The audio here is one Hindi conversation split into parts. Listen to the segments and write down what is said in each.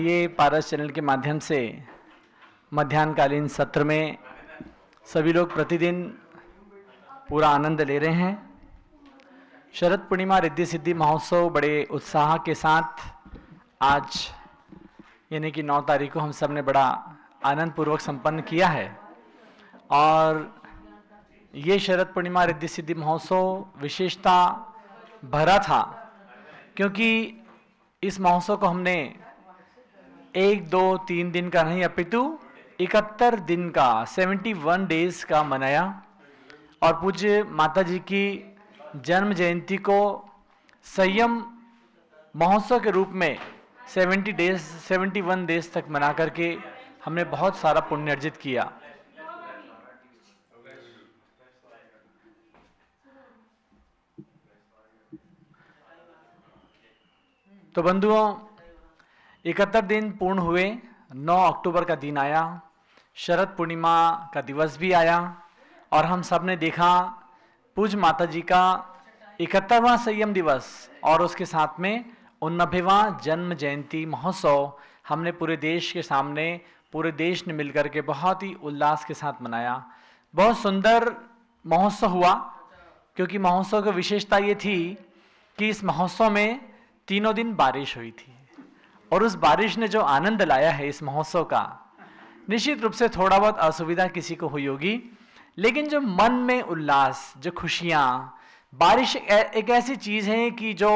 आइए पारस चैनल के माध्यम से मध्याह्नकालीन सत्र में सभी लोग प्रतिदिन पूरा आनंद ले रहे हैं। शरद पूर्णिमा रिद्धि सिद्धि महोत्सव बड़े उत्साह के साथ आज यानी कि 9 तारीख को हम सब ने बड़ा आनंद पूर्वक संपन्न किया है। और ये शरद पूर्णिमा रिद्धि सिद्धि महोत्सव विशेषता भरा था क्योंकि इस महोत्सव को हमने 1, 2, 3 दिन का नहीं अपितु 71 दिन का 71 डेज का मनाया। और पूज्य माता जी की जन्म जयंती को संयम महोत्सव के रूप में 71 डेज तक मना करके हमने बहुत सारा पुण्य अर्जित किया। तो बंधुओं 71 दिन पूर्ण हुए, 9 अक्टूबर का दिन आया, शरद पूर्णिमा का दिवस भी आया और हम सब ने देखा पूज्य माता जी का 71वां संयम दिवस और उसके साथ में 89वां जन्म जयंती महोत्सव हमने पूरे देश के सामने, पूरे देश ने मिलकर के बहुत ही उल्लास के साथ मनाया। बहुत सुंदर महोत्सव हुआ क्योंकि महोत्सव की विशेषता ये थी कि इस महोत्सव में तीनों दिन बारिश हुई थी और उस बारिश ने जो आनंद लाया है इस महोत्सव का, निश्चित रूप से थोड़ा बहुत असुविधा किसी को हुई होगी, लेकिन जो मन में उल्लास, जो खुशियां, बारिश एक ऐसी चीज है कि जो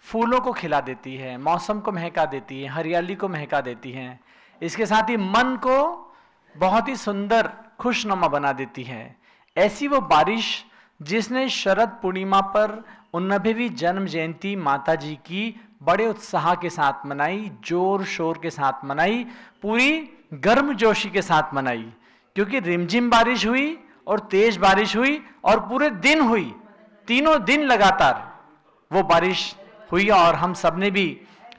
फूलों को खिला देती है, मौसम को महका देती है, हरियाली को महका देती है, इसके साथ ही मन को बहुत ही सुंदर खुशनुमा बना देती है। ऐसी वो बारिश जिसने शरद पूर्णिमा पर 89वीं जन्म जयंती माता जी की बड़े उत्साह के साथ मनाई, जोर शोर के साथ मनाई, पूरी गर्मजोशी के साथ मनाई, क्योंकि रिमझिम बारिश हुई और तेज बारिश हुई और पूरे दिन हुई, तीनों दिन लगातार वो बारिश हुई। और हम सब ने भी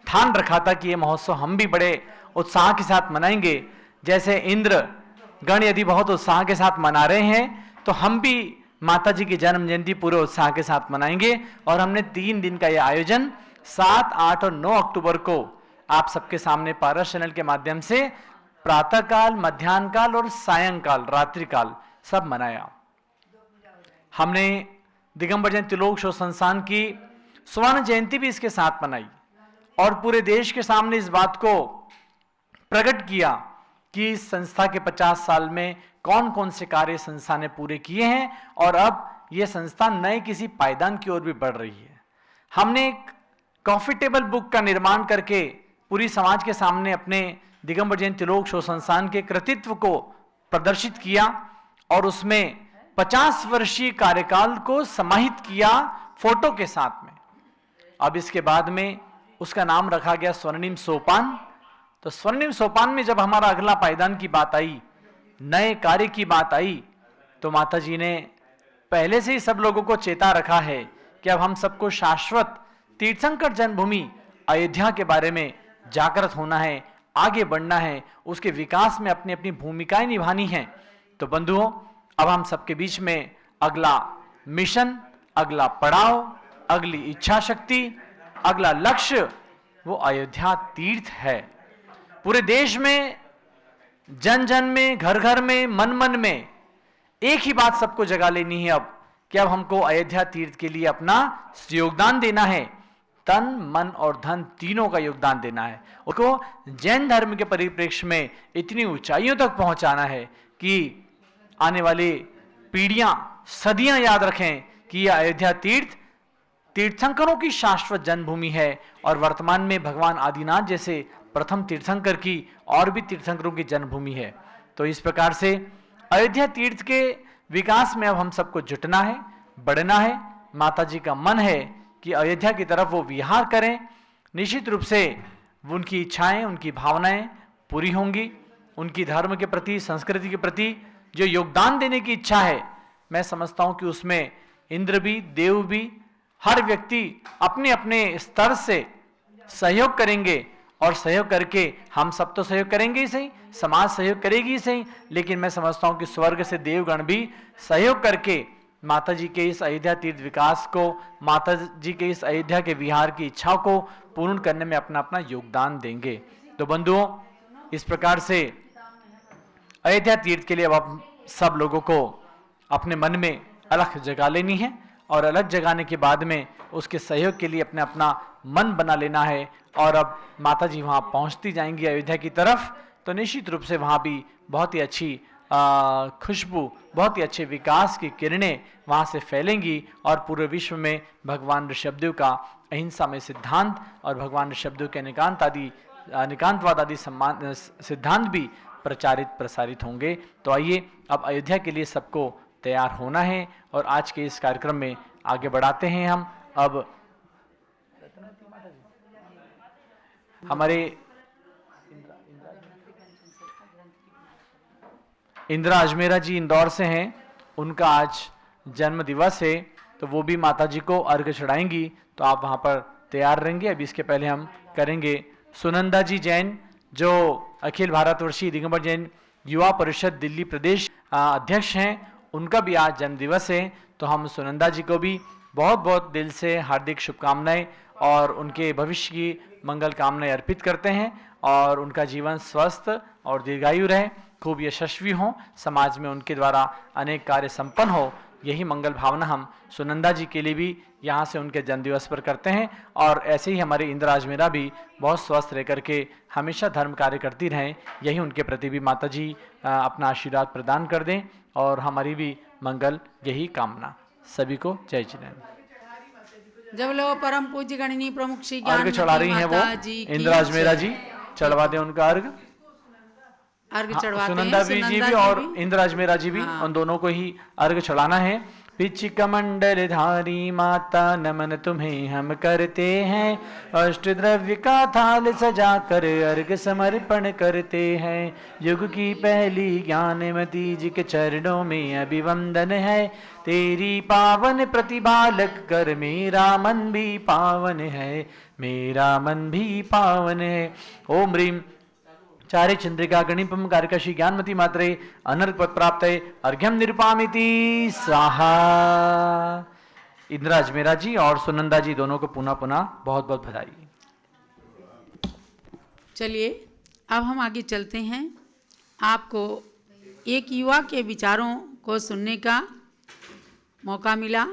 ठान रखा था कि ये महोत्सव हम भी बड़े उत्साह के साथ मनाएंगे। जैसे इंद्र गण यदि बहुत उत्साह के साथ मना रहे हैं तो हम भी माता जी की जन्म जयंती पूरे उत्साह के साथ मनाएंगे। और हमने 3 दिन का यह आयोजन 7, 8 और 9 अक्टूबर को आप सबके सामने पारस चैनल के माध्यम से प्रातःकाल, मध्याह्न काल और सायंकाल, रात्रिकाल सब मनाया। हमने दिगंबर जैन त्रिलोक शोध संस्थान की स्वर्ण जयंती भी इसके साथ मनाई और पूरे देश के सामने इस बात को प्रकट किया कि इस संस्था के 50 साल में कौन कौन से कार्य संस्था ने पूरे किए हैं और अब यह संस्था नए किसी पायदान की ओर भी बढ़ रही है। हमने एक कॉफी टेबल बुक का निर्माण करके पूरी समाज के सामने अपने दिगंबर जैन त्रिलोक शोध संस्थान के कृतित्व को प्रदर्शित किया और उसमें 50 वर्षीय कार्यकाल को समाहित किया फोटो के साथ में। अब इसके बाद में उसका नाम रखा गया स्वर्णिम सोपान। तो स्वर्णिम सोपान में जब हमारा अगला पायदान की बात आई, नए कार्य की बात आई, तो माता जी ने पहले से ही सब लोगों को चेता रखा है कि अब हम सबको शाश्वत तीर्थंकर जन्मभूमि अयोध्या के बारे में जागृत होना है, आगे बढ़ना है, उसके विकास में अपनी अपनी भूमिकाएं निभानी है। तो बंधुओं, अब हम सबके बीच में अगला मिशन, अगला पड़ाव, अगली इच्छा शक्ति, अगला लक्ष्य वो अयोध्या तीर्थ है। पूरे देश में, जन जन में, घर घर में, मन मन में एक ही बात सबको जगा लेनी है अब कि अब हमको अयोध्या तीर्थ के लिए अपना योगदान देना है। तन, मन और धन तीनों का योगदान देना है। उसको जैन धर्म के परिप्रेक्ष्य में इतनी ऊंचाइयों तक पहुंचाना है कि आने वाली पीढ़ियां, सदियां याद रखें कि यह अयोध्या तीर्थ तीर्थंकरों की शाश्वत जन्मभूमि है और वर्तमान में भगवान आदिनाथ जैसे प्रथम तीर्थंकर की और भी तीर्थंकरों की जन्मभूमि है। तो इस प्रकार से अयोध्या तीर्थ के विकास में अब हम सबको जुटना है, बढ़ना है। माता जी का मन है कि अयोध्या की तरफ वो विहार करें। निश्चित रूप से उनकी इच्छाएं, उनकी भावनाएं पूरी होंगी। उनकी धर्म के प्रति, संस्कृति के प्रति जो योगदान देने की इच्छा है, मैं समझता हूं कि उसमें इंद्र भी, देव भी, हर व्यक्ति अपने अपने स्तर से सहयोग करेंगे और सहयोग करके हम सब तो सहयोग करेंगे ही सही, समाज सहयोग करेगी ही सही, लेकिन मैं समझता हूं कि स्वर्ग से देवगण भी सहयोग करके माता जी के इस अयोध्या तीर्थ विकास को, माता जी के इस अयोध्या के विहार की इच्छा को पूर्ण करने में अपना अपना योगदान देंगे। तो बंधुओं, इस प्रकार से अयोध्या तीर्थ के लिए अब आप सब लोगों को अपने मन में अलख जगा लेनी है, और अलग जगाने के बाद में उसके सहयोग के लिए अपने अपना मन बना लेना है। और अब माता जी वहाँ पहुँचती जाएंगी अयोध्या की तरफ, तो निश्चित रूप से वहाँ भी बहुत ही अच्छी खुशबू, बहुत ही अच्छे विकास की किरणें वहाँ से फैलेंगी, और पूरे विश्व में भगवान ऋषभदेव का अहिंसा में सिद्धांत और भगवान ऋषभदेव के निकांतवाद आदि सिद्धांत भी प्रचारित प्रसारित होंगे। तो आइए अब अयोध्या के लिए सबको तैयार होना है, और आज के इस कार्यक्रम में आगे बढ़ाते हैं हम। अब हमारे इंदिरा अजमेरा जी इंदौर से हैं, उनका आज जन्म दिवस है, तो वो भी माता जी को अर्घ्य चढ़ाएंगी, तो आप वहाँ पर तैयार रहेंगे। अभी इसके पहले हम करेंगे सुनंदा जी जैन, जो अखिल भारतवर्षीय दिगंबर जैन युवा परिषद दिल्ली प्रदेश अध्यक्ष हैं, उनका भी आज जन्म दिवस है। तो हम सुनंदा जी को भी बहुत बहुत दिल से हार्दिक शुभकामनाएं और उनके भविष्य की मंगल कामनाएं अर्पित करते हैं, और उनका जीवन स्वस्थ और दीर्घायु रहे, खूब यशस्वी हों, समाज में उनके द्वारा अनेक कार्य संपन्न हो, यही मंगल भावना हम सुनंदा जी के लिए भी यहाँ से उनके जन्मदिवस पर करते हैं। और ऐसे ही हमारे इंदिरा अजमेरा भी बहुत स्वस्थ रह करके हमेशा धर्म कार्य करती रहें, यही उनके प्रति भी माता जी अपना आशीर्वाद प्रदान कर दें, और हमारी भी मंगल यही कामना। सभी को जय जिनेन्द्र। जब लो परम पूज्य गणनी प्रमुख श्री ज्ञान अर्घ चढ़ा रही हैं वो इंदिरा अजमेरा जी, चढ़वा दें उनका अर्घ। अर्घ चढ़वाते सुनंदा हैं, जी भी और इंदिरा अजमेरा जी भी, उन दोनों को ही अर्घ चढ़ाना है। पिचिक मंडल धारी माता नमन तुम्हें हम करते हैं, अष्ट द्रव्य का थाल सजा कर अर्घ समर्पण करते हैं। युग की पहली ज्ञानमती जी के चरणों में अभिवंदन है, तेरी पावन प्रतिभा लग कर मेरा मन भी पावन है, मेरा मन भी पावन है। ओम ह्रीम चारे चंद्रिका गणिपम कारकशी ज्ञानमती मात्रे अनर्घ पद प्राप्त है अर्घ्यम निरुपामिति स्वाहा। इंदिरा अजमेरा जी और सुनंदा जी दोनों को पुनः पुनः बहुत बहुत बधाई। चलिए अब हम आगे चलते हैं। आपको एक युवा के विचारों को सुनने का मौका मिला।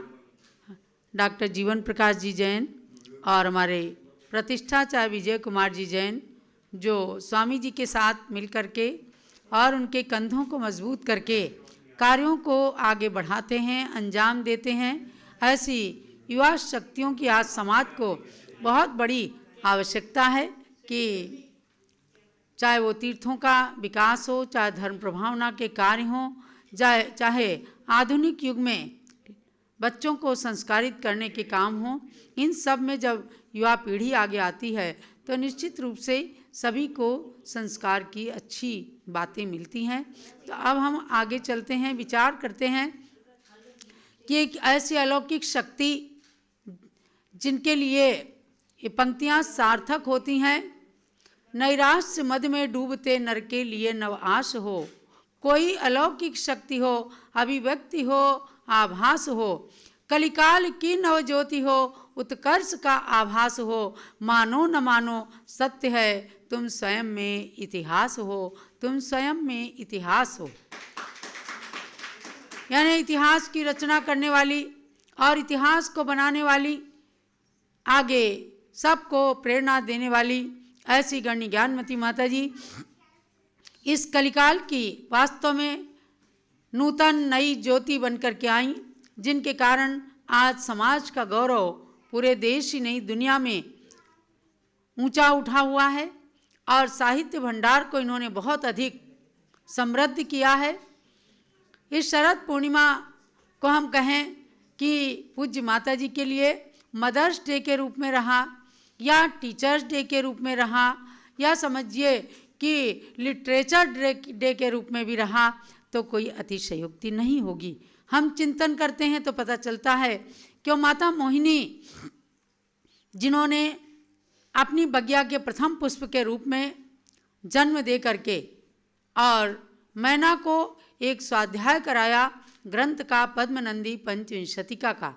डॉक्टर जीवन प्रकाश जी जैन और हमारे प्रतिष्ठाचार्य विजय कुमार जी जैन, जो स्वामी जी के साथ मिलकर के और उनके कंधों को मजबूत करके कार्यों को आगे बढ़ाते हैं, अंजाम देते हैं। ऐसी युवा शक्तियों की आज समाज को बहुत बड़ी आवश्यकता है कि चाहे वो तीर्थों का विकास हो, चाहे धर्म प्रभावना के कार्य हों, चाहे आधुनिक युग में बच्चों को संस्कारित करने के काम हों, इन सब में जब युवा पीढ़ी आगे आती है तो निश्चित रूप से सभी को संस्कार की अच्छी बातें मिलती हैं। तो अब हम आगे चलते हैं, विचार करते हैं कि एक ऐसी अलौकिक शक्ति जिनके लिए ये पंक्तियाँ सार्थक होती हैं। नैराश्य मद में डूबते नर के लिए नव आश हो, कोई अलौकिक शक्ति हो, अभिव्यक्ति हो, आभास हो, कलिकाल की नव ज्योति हो, उत्कर्ष का आभास हो, मानो न मानो सत्य है, तुम स्वयं में इतिहास हो, तुम स्वयं में इतिहास हो। यानी इतिहास की रचना करने वाली और इतिहास को बनाने वाली, आगे सबको प्रेरणा देने वाली ऐसी गण्य ज्ञानमती माता जी इस कलिकाल की वास्तव में नूतन नई ज्योति बनकर के आई, जिनके कारण आज समाज का गौरव पूरे देश ही नहीं दुनिया में ऊंचा उठा हुआ है, और साहित्य भंडार को इन्होंने बहुत अधिक समृद्ध किया है। इस शरद पूर्णिमा को हम कहें कि पूज्य माता जी के लिए मदर्स डे के रूप में रहा, या टीचर्स डे के रूप में रहा, या समझिए कि लिटरेचर डे के रूप में भी रहा, तो कोई अतिशयोक्ति नहीं होगी। हम चिंतन करते हैं तो पता चलता है कि माता मोहिनी, जिन्होंने अपनी बगिया के प्रथम पुष्प के रूप में जन्म दे करके और मैना को एक स्वाध्याय कराया ग्रंथ का, पद्मनंदी पंचविंशतिका का,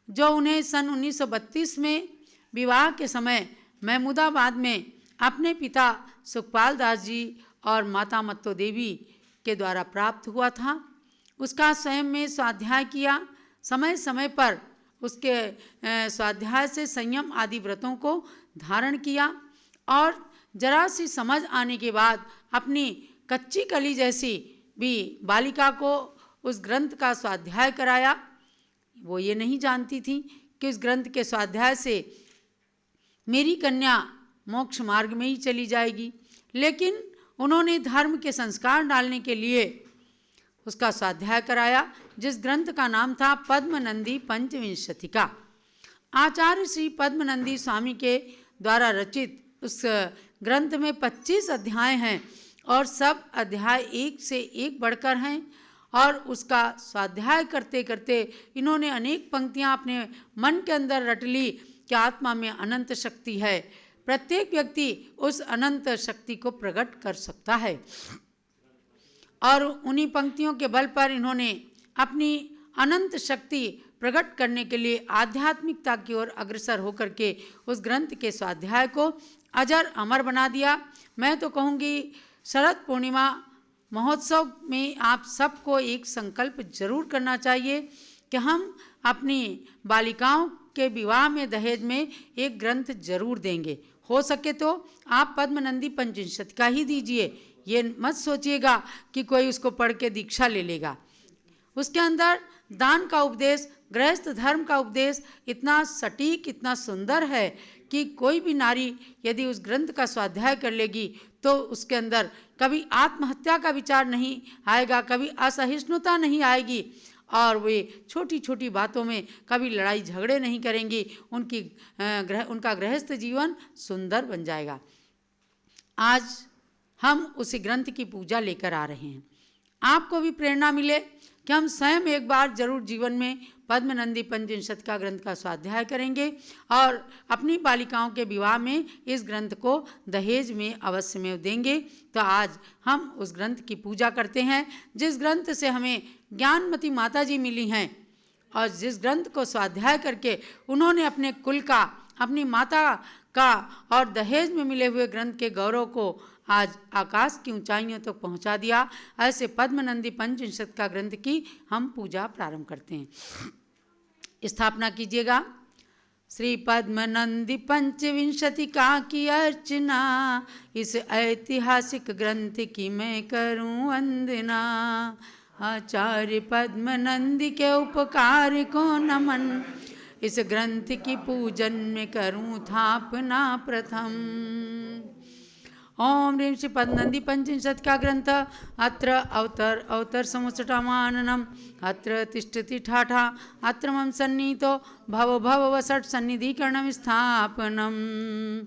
जो उन्हें सन 1932 में विवाह के समय महमूदाबाद में अपने पिता सुखपाल दास जी और माता मत्तो देवी के द्वारा प्राप्त हुआ था। उसका स्वयं में स्वाध्याय किया। समय समय पर उसके स्वाध्याय से संयम आदि व्रतों को धारण किया और जरा सी समझ आने के बाद अपनी कच्ची कली जैसी भी बालिका को उस ग्रंथ का स्वाध्याय कराया। वो ये नहीं जानती थी कि उस ग्रंथ के स्वाध्याय से मेरी कन्या मोक्ष मार्ग में ही चली जाएगी, लेकिन उन्होंने धर्म के संस्कार डालने के लिए उसका स्वाध्याय कराया, जिस ग्रंथ का नाम था पद्मनंदी पंचविंशतिका। आचार्य श्री पद्मनंदी स्वामी के द्वारा रचित उस ग्रंथ में 25 अध्याय हैं और सब अध्याय एक से एक बढ़कर हैं। और उसका स्वाध्याय करते करते इन्होंने अनेक पंक्तियां अपने मन के अंदर रट ली कि आत्मा में अनंत शक्ति है, प्रत्येक व्यक्ति उस अनंत शक्ति को प्रकट कर सकता है। और उन्हीं पंक्तियों के बल पर इन्होंने अपनी अनंत शक्ति प्रकट करने के लिए आध्यात्मिकता की ओर अग्रसर होकर के उस ग्रंथ के स्वाध्याय को अजर अमर बना दिया। मैं तो कहूँगी शरद पूर्णिमा महोत्सव में आप सबको एक संकल्प जरूर करना चाहिए कि हम अपनी बालिकाओं के विवाह में दहेज में एक ग्रंथ जरूर देंगे। हो सके तो आप पद्मनंदी पंचविंशतिका ही दीजिए। ये मत सोचिएगा कि कोई उसको पढ़ के दीक्षा ले लेगा। उसके अंदर दान का उपदेश, गृहस्थ धर्म का उपदेश इतना सटीक, इतना सुंदर है कि कोई भी नारी यदि उस ग्रंथ का स्वाध्याय कर लेगी तो उसके अंदर कभी आत्महत्या का विचार नहीं आएगा, कभी असहिष्णुता नहीं आएगी और वे छोटी छोटी बातों में कभी लड़ाई झगड़े नहीं करेंगी। उनका गृहस्थ जीवन सुंदर बन जाएगा। आज हम उसी ग्रंथ की पूजा लेकर आ रहे हैं। आपको भी प्रेरणा मिले कि हम स्वयं एक बार जरूर जीवन में पद्मनंदी पंचविंशतिका ग्रंथ का स्वाध्याय करेंगे और अपनी बालिकाओं के विवाह में इस ग्रंथ को दहेज में अवश्य में देंगे। तो आज हम उस ग्रंथ की पूजा करते हैं, जिस ग्रंथ से हमें ज्ञानमती माता जी मिली हैं और जिस ग्रंथ को स्वाध्याय करके उन्होंने अपने कुल का, अपनी माता का और दहेज में मिले हुए ग्रंथ के गौरव को आज आकाश की ऊंचाइयों तक पहुंचा दिया। ऐसे पद्मनंदी पंचविंशतिका ग्रंथ की हम पूजा प्रारंभ करते हैं। स्थापना कीजिएगा। श्री पद्मनंदी पंचविंशतिका की अर्चना, इस ऐतिहासिक ग्रंथ की मैं करूं वंदना। आचार्य पद्मनंदी के उपकार को नमन, इस ग्रंथ की पूजन में करूं स्थापना प्रथम। ओम ह्रीं श्री पद्मनंदी पंचविंशतिका ग्रंथ अत्र अवतर समुच्चटामाननम् अत्र तिष्ठति ठाठा अत्र मम सन्नीतो भव वसट सन्निधिकरणं स्थापनम्।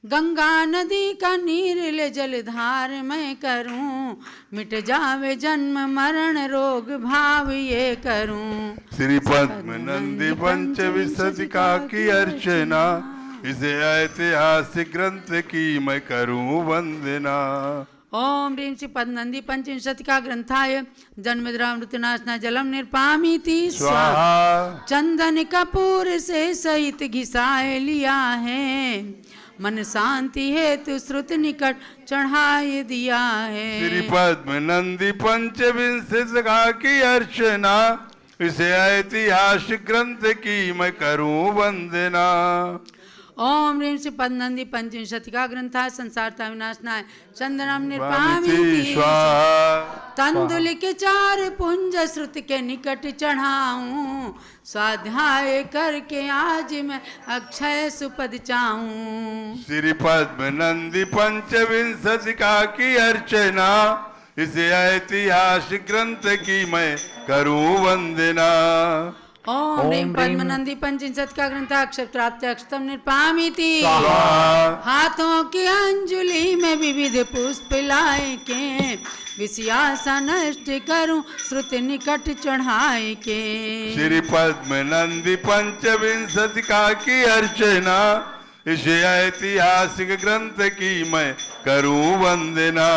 गंगा नदी का नीरले जलधार मैं करूं, मिट जावे जन्म मरण रोग भाव ये करूं। श्री पद्मनंदी पंचविंशतिका की अर्चना, इसे ऐतिहासिक ग्रंथ की मैं करूं वंदना। ओम ह्रीं श्री पद्मनंदी पंचविंशतिका ग्रंथाय जन्मद्रामृतनाशना जलम निर्पामीति स्वाहा। चंदन कपूर से सहित घिसाए लिया है, मन शांति हेतु श्रुत निकट चढ़ाए दिया है। श्री पद्मनंदी पंचविंशतिका की अर्चना, इसे ऐतिहासिक ग्रंथ की मैं करूं वंदना। ओम ह्रीं श्री पद्मनंदी पंचविंशतिका ग्रंथाय संसारता विनाशनाय चंदनम निर्पामीति स्वाहा। तंदुल के 4 पुंज श्रुत के निकट चढ़ाऊं, स्वाध्याय करके आज मैं अक्षय सुपद चाहूं। श्री पद्मनंदी पंचविंशतिका की अर्चना, इसे ऐतिहासिक ग्रंथ की मैं करूं वंदना। ओम ह्रीं पद्मनंदी पंचविंशतिका ग्रंथ अक्षर प्राप्त अक्षतम निर्पामीति। हाथों की अंजुलि में विविध पुष्प लाए के, विषयासा नष्ट करूं श्रुत निकट चढ़ाए के। श्री पद्मनंदी पंचविंशतिका की अर्चना, इसे ऐतिहासिक ग्रंथ की मैं करूं वंदना।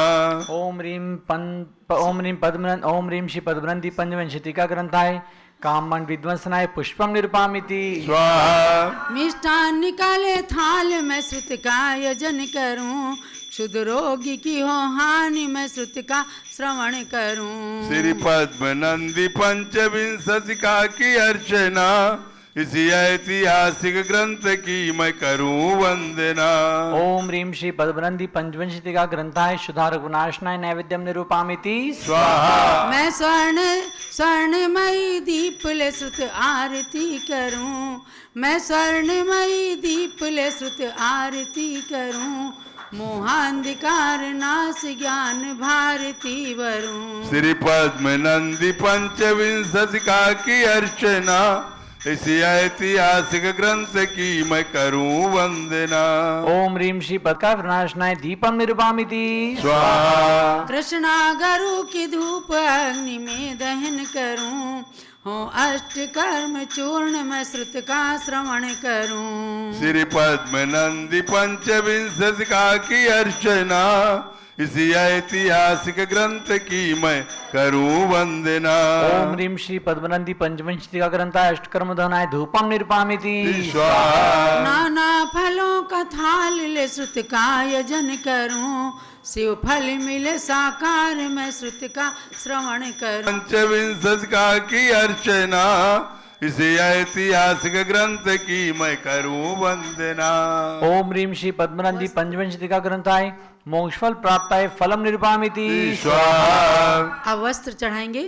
ओम ह्रीं श्री पद्मनंदी पंचविंशतिका ग्रंथाय कामन विध्वंसनाय पुष्पम निरूपामिति स्वाहा मिष्टान निकाले थाल में श्रुत का यजन करूं, क्षुद्र रोगी की हो हानि मैं श्रुत का श्रवण करूं। श्री पद्म नंदी पंचविंशतिका की अर्चना, इसी ऐतिहासिक ग्रंथ की मैं करूं वंदना। ओम ह्रीं श्री पद्मनंदी पंचविंशतिका ग्रंथाय शुद्धा रघुनाशनाय नैवेद्यम निरूपामिति स्वाहा मैं स्वर्णमयी दीप ले श्रुत आरती करूं, मैं स्वर्णमयी दीप ले श्रुत आरती करूं, मोहांधिकार नाश ज्ञान भारती वरूं। श्री पद्म नंदी पंचविंशतिका की अर्चना, इसी ऐतिहासिक ग्रंथ की मैं करूं वंदना। ओम ह्रीं श्री पद्का विनाशनाय दीपम निरूपामिति स्वाहा कृष्णा गरु की धूप अग्नि में दहन करूं, हो अष्ट कर्म चूर्ण मैं श्रुत का श्रवण करूं। श्री पद्म नंदी पंचविंशतिका की अर्चना, इसी ऐतिहासिक ग्रंथ की मैं करूं वंदना। ओम ह्रीं श्री पद्मनंदी पंचविंशतिका ग्रंथाय अष्टकर्म दहनाय धूपम निरूपामिति स्वाहा नाना फलों का थाल ले श्रुत का यजन करूं, शिव फल मिले साकार मैं श्रुत का श्रवण करूं। पंचविंशतिका की अर्चना, इसी ऐतिहासिक ग्रंथ की मैं करूं वंदना। ओम ह्रीं श्री पद्मनंदी पंचविंशतिका ग्रंथाय मोक्षफल प्राप्ताय फलम निरूपामिति स्वाहा अब वस्त्र चढ़ाएंगे।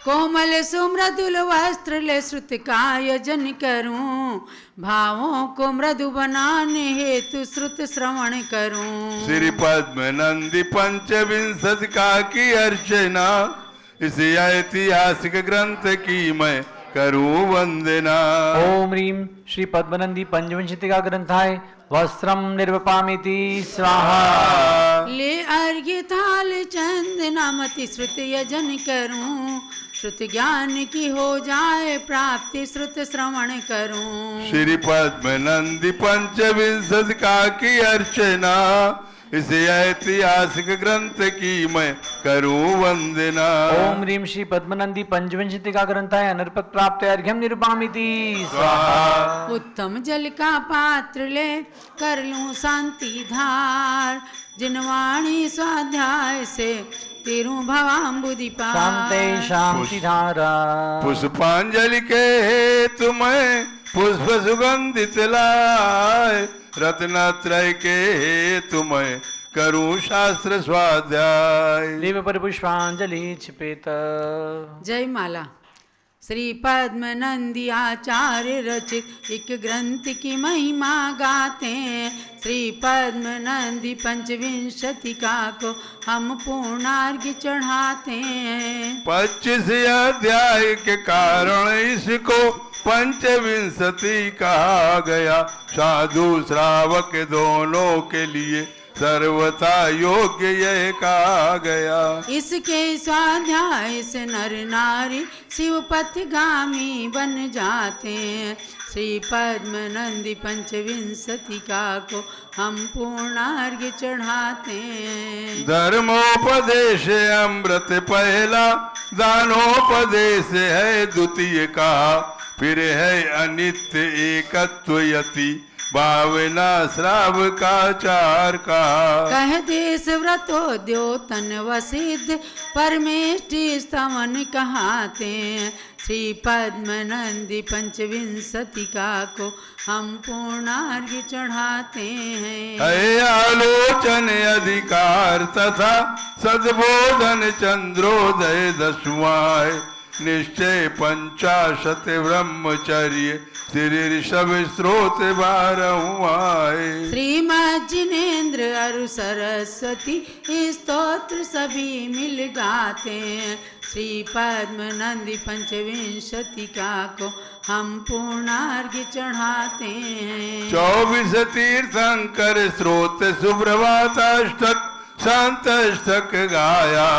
कोमल सुमृदुल वस्त्र ले श्रुत का यजन करूं, भावों को मृदु बनाने हेतु श्रुत श्रवण करूं। श्री पद्म नंदी पंचविंशतिका की अर्चना, इसी ऐतिहासिक ग्रंथ की मैं करूं वंदना। ओम ह्रीं श्री पद्मनंदी पंचविंशतिका ग्रंथाय वस्त्रम निरूपामिति स्वाहा ले अर्घ्य थाल चंदनामति श्रुत यजन करूं, श्रुत ज्ञान की हो जाए प्राप्ति श्रुत श्रवण करूं। श्री पद्म नंदी पंचविंशतिका की अर्चना, इसी ऐतिहासिक ग्रंथ की मैं करूं वंदना। ओम ह्रीं श्री पद्मनंदी पंचविंशतिका ग्रंथाय अनर्पक प्राप्त अर्घ्यम निरूपामिति स्वाहा उत्तम जल का पात्र ले कर लूं शांति धार, जिनवाणी स्वाध्याय से तेरू भवाम्बुदि पार। शांते शांति धारा पुष्पांजलि के हेतु मैं पुष्प सुगंधित लाए, रत्नत्रय के हेतु मैं करूं शास्त्र स्वाध्याय। देव पर पुष्पांजलि छिपेत। जय माला। श्री पद्म नंदी आचार्य रचित एक ग्रंथ की महिमा गाते हैं, श्री पद्म नंदी पंचविंशतिका को हम पूर्णार्घ्य चढ़ाते हैं। 25 अध्याय के कारण इसको पंचविंशति कहा गया, साधु श्रावक दोनों के लिए सर्वथा योग्य यह कहा गया। इसके स्वाध्याय से नर नारी शिव पथगामी बन जाते हैं, श्री पद्म नंदी पंचविंशतिका को हम पूर्णार्घ्य चढ़ाते हैं। धर्मोपदेश अमृत पहला, दानोपदेश है द्वितीय कहा, फिर है अनित्य एकत्व यति, भावना श्राव का चार का। कह देश व्रतो द्योतन वसिद्ध परमेष्टि स्तवन कहाते हैं, श्री पद्म नंदी पंचविंशतिका को हम पूर्णार्घ्य चढ़ाते हैं। है आलोचन अधिकार तथा सद्बोधन चंद्रोदय दशवाय, निश्चय 50 ब्रह्मचर्य श्री ऋषभ स्रोत 12 आए। श्रीमद् जिनेन्द्र अरु सरस्वती स्तोत्र सभी मिल गाते हैं, श्री पद्म नंदी पंचविंशतिका को हम पूर्णार्घ्य चढ़ाते हैं। 24 तीर्थंकर स्रोत सुप्रभाताष्टक शांताष्टक गाया,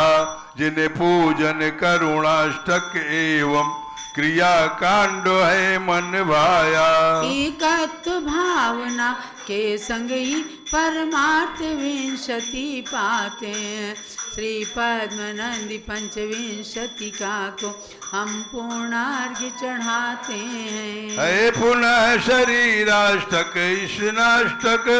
जिन्हें पूजन करुणाष्टक एवं क्रिया कांड है मन भाया। एकत्व भावना के संग ही परमार्थ विंशति पाते हैं, श्री पद्मनंदी पंचविंशतिका को हम पूर्णार्घ्य चढ़ाते हैं। है पुनः शरीराष्टक स्नाष्टक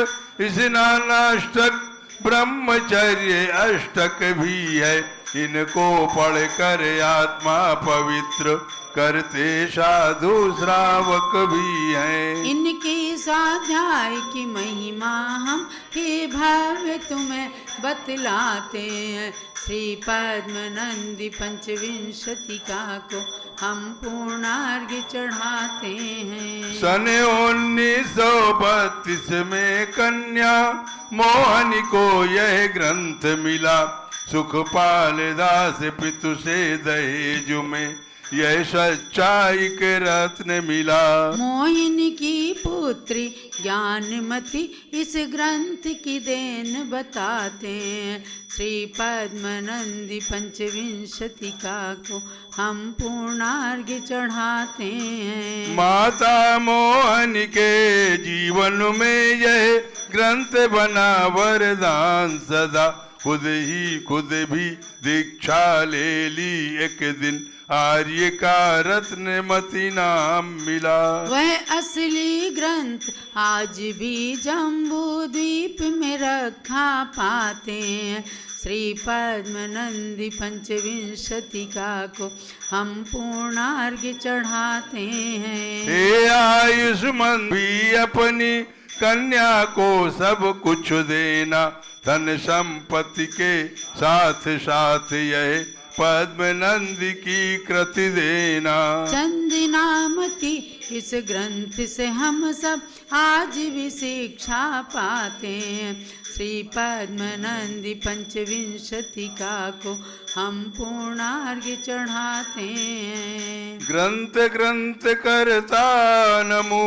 स्नानाष्टक ब्रह्मचर्य अष्टक भी है। इनको पढ़ कर आत्मा पवित्र करते साधु श्रावक भी हैं। इनके स्वाध्याय की महिमा हम हे भव्य तुम्हें बतलाते हैं। श्री पद्मनंदी पंचविंशतिका को हम पूर्णार्घ्य चढ़ाते हैं। सन 1932 में कन्या मोहन को यह ग्रंथ मिला। सुखपाल दास पितु से दहेज में यह सच्चाई के रत्न मिला। मोहिनी की पुत्री ज्ञानमती इस ग्रंथ की देन बताते हैं। श्री पद्मनंदी पंचविंशतिका को हम पूर्णार्घ्य चढ़ाते हैं। माता मोहन के जीवन में यह ग्रंथ बना वरदान सदा। खुद भी दीक्षा ले ली एक दिन। आर्य का रत्नमती नाम मिला। वह असली ग्रंथ आज भी जम्बू द्वीप में रखा पाते हैं। श्री पद्मनंदी पंचविंशतिका को हम पूर्णार्घ्य चढ़ाते हैं। हे आयुष्मान भी अपनी कन्या को सब कुछ देना। धन संपत्ति के साथ साथ यह पद्मनंदी की कृति देना। चंदनामती इस ग्रंथ से हम सब आज भी शिक्षा पाते हैं। श्री पद्मनंदी पंचविंशतिका को हम पूर्णार्घ्य चढ़ाते हैं। ग्रंथ ग्रंथ करता नमो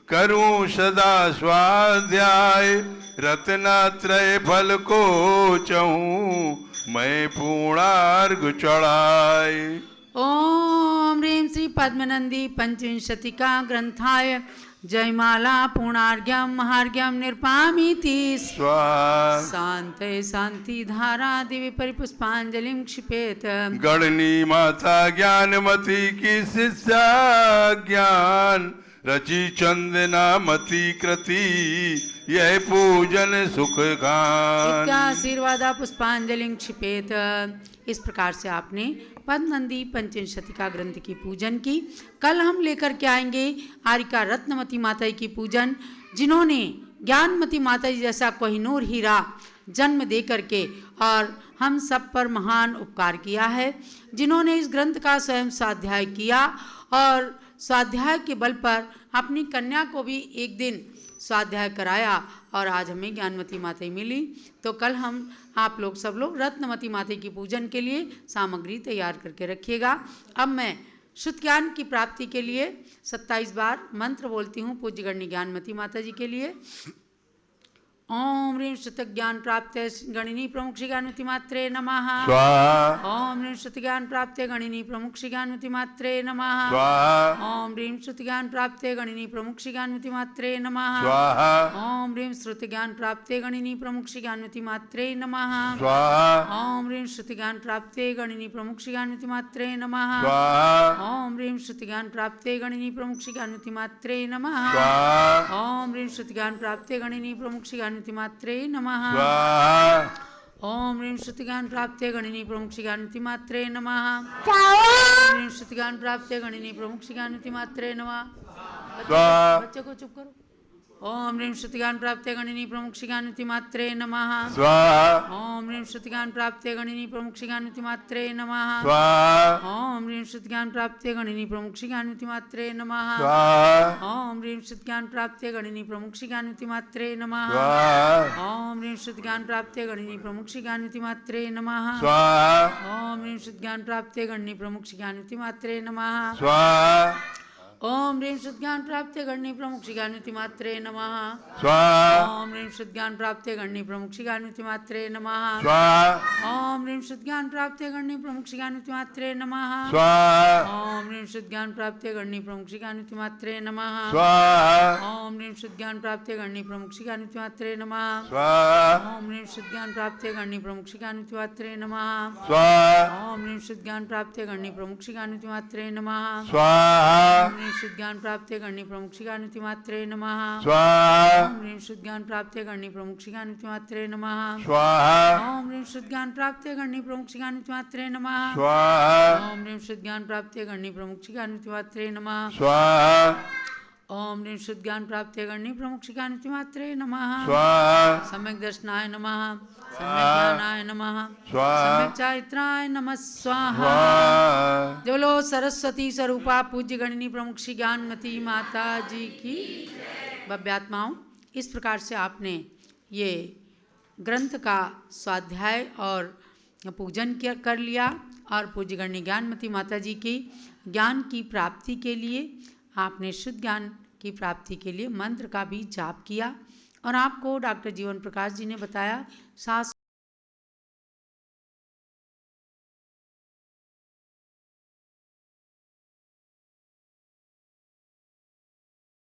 करूं सदा स्वाध्याय। रत्नात्रय फल को चहूं मैं पूर्णार्घ्य चढ़ाए। ओम ह्रीं श्री पद्मनंदी पंचविंशतिका ग्रंथाय जयमाला पूर्णार्घ्यम महार्घ्यम निर्पामीति स्वाहा। शांते शांति धारा दिव्य परिपुष्पांजलिं क्षिपेत। गणनी माता ज्ञानमती की शिष्या ज्ञान रची चंदनामती कृति यह पूजन सुख गान। आशीर्वादा पुष्पांजलिं क्षिपेत। इस प्रकार से आपने पद्मनंदी पंचविंशतिका ग्रंथ की पूजन की। कल हम लेकर के आएंगे आर्यिका रत्नमती माता की पूजन, जिन्होंने ज्ञानमती माता जी जैसा कोहिनूर हीरा जन्म दे करके और हम सब पर महान उपकार किया है, जिन्होंने इस ग्रंथ का स्वयं स्वाध्याय किया और स्वाध्याय के बल पर अपनी कन्या को भी एक दिन स्वाध्याय कराया और आज हमें ज्ञानमती माता मिली। तो कल हम आप लोग सब लोग रत्नमती माता की पूजन के लिए सामग्री तैयार करके रखिएगा। अब मैं शुद्ध ज्ञान की प्राप्ति के लिए 27 बार मंत्र बोलती हूँ पूज्य गणनी ज्ञानमती माता जी के लिए। ओम ह्रीं शुद्ध ज्ञान प्राप्त गणिनी प्रमुख श्री ज्ञानमती मात्रे नमः। स्वाहा। ओम ह्रीं शुद्ध ज्ञान प्राप्त गणिनी प्रमुख श्री ज्ञानमती मात्रे नमः। स्वाहा। ओम ह्रीं शुद्ध ज्ञान प्राप्त गणिनी प्रमुख श्री ज्ञानमती मात्रे नमः। स्वाहा। ओम ह्रीं श्रुत ज्ञान प्राप्त गणिनी प्रमुख श्री ज्ञानमती मात्रे नमः। स्वाहा। ओम ह्रीं श्रुत ज्ञान प्राप्त गणिनी प्रमुख श्री ज्ञानमती मात्रे नमः। स्वाहा। ओम ह्रीं श्रुत ज्ञान प्राप्त गणिनी प्रमुख श्री ज्ञानमती मात्रे नमः। स्वाहा। ओम ह्रीं श्रुत ज्ञान प्राप्त गणिनी प्रमुख श्री ज्ञानमती मात्रे नमः। स्वाहा। ओम ह्रीं श्रुत ज्ञान प्राप्त गणिनी प्रमुख श्री ज्ञानमती मात्रे नमः। ओम ह्रीं श्रुत ज्ञान प्राप्त गणिनी प्रमुख श्री ज्ञानमती मात्रे नमः। बच्चे को चुप करो। ओम ह्रीं श्रुत ज्ञान प्राप्त गणिनी प्रमुख श्री ज्ञानमती मात्रे नमः। स्वाहा। ओम ह्रीं श्रुत ज्ञान प्राप्त गणिनी प्रमुख श्री ज्ञानमती मात्रे नमः। स्वाहा। ओम ह्रीं श्रुत ज्ञान प्राप्त गणिनी प्रमुख श्री ज्ञानमती मात्रे नमः। स्वाहा। ओम ह्रीं श्रुत ज्ञान प्राप्त गणिनी प्रमुख श्री ज्ञानमती मात्रे नमः। स्वाहा। ओम ह्रीं श्रुत ज्ञान प्राप्त गणिनी प्रमुख श्री ज्ञानमती मात्रे नमः। स्वाहा। ओम ह्रीं श्रुत ज्ञान प्राप्त गणिनी प्रमुख श्री ज्ञानमती मात्रे नमः। स्वाहा। ओम ह्रीं शुद्ध ज्ञान प्राप्ते गण्य प्रमुख शिगानुति मात्रे नमः। स्वाहा ओम ह्रीं शुद्ध ज्ञान प्राप्ते गण्य प्रमुख शिगानुति मात्रे नमः। स्वाहा ओम ह्रीं शुद्ध ज्ञान प्राप्ते गण्य प्रमुख शिगानुति मात्रे नमः। स्वाहा ओम ह्रीं शुद्ध ज्ञान प्राप्ते गण्य प्रमुख शिगानुति मात्रे नमः। स्वाहा ओम ह्रीं शुद्ध ज्ञान प्राप्ते गण्य प्रमुख शिगानुति मात्रे नमः। स्वाहा ओम ह्रीं शुद्ध ज्ञान प्राप्ते गण्य प्रमुख शिगानुति मात्रे नमः। स्वाहा ओम ह्रीं शुद्ध ज्ञान प्राप्ते गण्य प्रमुख शिगानुति मात्रे नमः। स्वाहा ओम ह्रीं शुद्ध ज्ञान प्राप्ते गण्य प्रमुख शिगानुति मात्रे नमः। स्वाहा ओम ह्रीं शुद्ध ज्ञान प्राप्ते गण्य प्रमुख शिगानुति मात्रे नमः। स्वाहा ओम ह्रीं शुद्ध ज्ञान प्राप्ते गण्य प्रमुख शिगानुति मात्रे नमः। स्वाहा ओम ह्रीं शुद्ध ज्ञान प्राप्ते गण्य प्रमुख शिगानुति मात्रे नमः। स्वाहा ओम ह्रीं शुद्ध ज्ञान प्राप्ते गण्य प्रमुख शिगानुति मात्रे नमः। स्वाहा सम्यक दर्शनाय नमः। सम्यक ज्ञानाय नमः। स्वाहा सम्यक चारित्राय नमः स्वाहा। स्वाहा बोलो सरस्वती स्वरूपा पूज्य गणनी प्रमुख श्री ज्ञानमती माता जी की भव्यात्माओं। इस प्रकार से आपने ये ग्रंथ का स्वाध्याय और पूजन कर लिया और पूज्य गणनी ज्ञानमती माता जी की ज्ञान की प्राप्ति के लिए आपने शुद्ध ज्ञान की प्राप्ति के लिए मंत्र का भी जाप किया और आपको डॉक्टर जीवन प्रकाश जी ने बताया 7